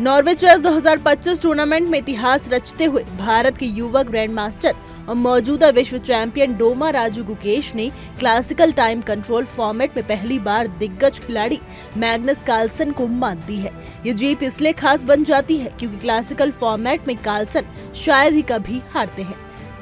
Norway chess 2025 tournament में इतिहास रचते हुए भारत के युवा ग्रैंड मास्टर और मौजूदा विश्व चैंपियन डोमा राजू गुकेश ने क्लासिकल टाइम कंट्रोल फॉर्मेट में पहली बार दिग्गज खिलाड़ी मैग्नस कार्लसन को मात दी है। ये जीत इसलिए खास बन जाती है क्योंकि क्लासिकल फॉर्मेट में कार्लसन शायद ही कभी हारते हैं।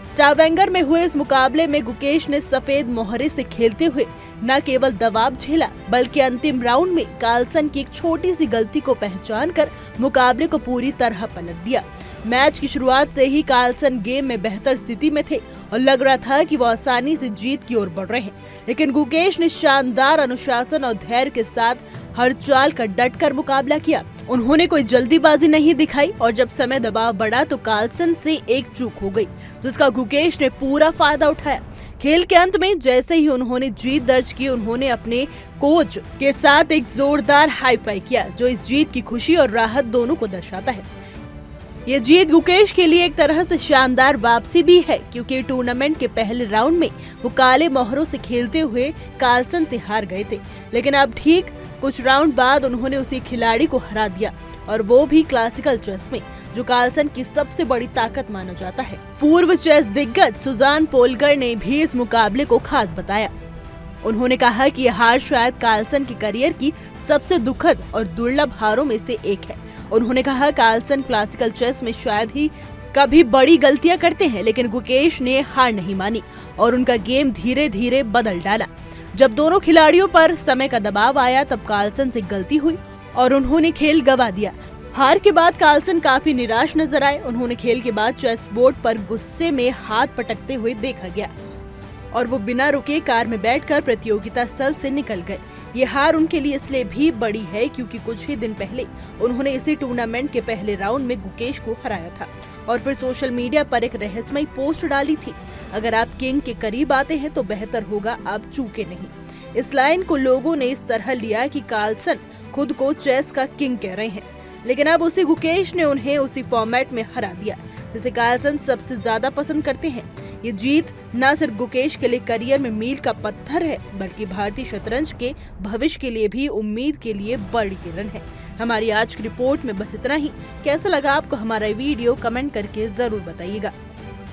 स्टावेंगर में हुए इस मुकाबले में गुकेश ने सफेद मोहरे से खेलते हुए न केवल दबाव झेला बल्कि अंतिम राउंड में कार्लसन की एक छोटी सी गलती को पहचानकर मुकाबले को पूरी तरह पलट दिया। मैच की शुरुआत से ही कार्लसन गेम में बेहतर स्थिति में थे और लग रहा था कि वो आसानी से जीत की ओर बढ़ रहे हैं, लेकिन गुकेश ने शानदार अनुशासन और धैर्य के साथ हर चाल का डटकर मुकाबला किया। उन्होंने कोई जल्दीबाजी नहीं दिखाई और जब समय दबाव बढ़ा तो कार्लसन से एक चूक हो गई, जिसका गुकेश ने पूरा फायदा उठाया। खेल के अंत में जैसे ही उन्होंने जीत दर्ज की, उन्होंने अपने कोच के साथ एक जोरदार हाई फाई किया, जो इस जीत की खुशी और राहत दोनों को दर्शाता है। ये जीत गुकेश के लिए एक तरह से शानदार वापसी भी है, क्योंकि टूर्नामेंट के पहले राउंड में वो काले मोहरों से खेलते हुए कार्लसन से हार गए थे, लेकिन अब ठीक कुछ राउंड बाद उन्होंने उसी खिलाड़ी को हरा दिया, और वो भी क्लासिकल चेस में, जो कार्लसन की सबसे बड़ी ताकत माना जाता है। पूर्व चेस दिग्गज सुजान पोलकर ने भी इस मुकाबले को खास बताया। उन्होंने कहा कि यह हार शायद कार्लसन के करियर की सबसे दुखद और दुर्लभ हारों में से एक है। उन्होंने कहा कार्लसन क्लासिकल चेस में शायद ही कभी बड़ी गलतियां करते हैं, लेकिन गुकेश ने हार नहीं मानी और उनका गेम धीरे धीरे बदल डाला। जब दोनों खिलाड़ियों पर समय का दबाव आया तब कार्लसन से गलती हुई और उन्होंने खेल गंवा दिया। हार के बाद कार्लसन काफी निराश नजर आए। उन्होंने खेल के बाद चेस बोर्ड पर गुस्से में हाथ पटकते हुए देखा गया और वो बिना रुके कार में बैठकर प्रतियोगिता स्थल से निकल गए। ये हार उनके लिए इसलिए भी बड़ी है क्योंकि कुछ ही दिन पहले उन्होंने इसी टूर्नामेंट के पहले राउंड में गुकेश को हराया था और फिर सोशल मीडिया पर एक रहस्यमयी पोस्ट डाली थी, अगर आप किंग के करीब आते हैं तो बेहतर होगा आप चूके नहीं। इस लाइन को लोगों ने इस तरह लिया कि कार्लसन खुद को चेस का किंग कह रहे हैं, लेकिन अब उसी गुकेश ने उन्हें उसी फॉर्मेट में हरा दिया जिसे कार्लसन सबसे ज्यादा पसंद करते हैं। ये जीत न सिर्फ गुकेश के लिए करियर में मील का पत्थर है, बल्कि भारतीय शतरंज के भविष्य के लिए भी उम्मीद के लिए बड़ी किरण है। हमारी आज की रिपोर्ट में बस इतना ही। कैसा लगा आपको हमारा वीडियो, कमेंट करके जरूर बताइएगा।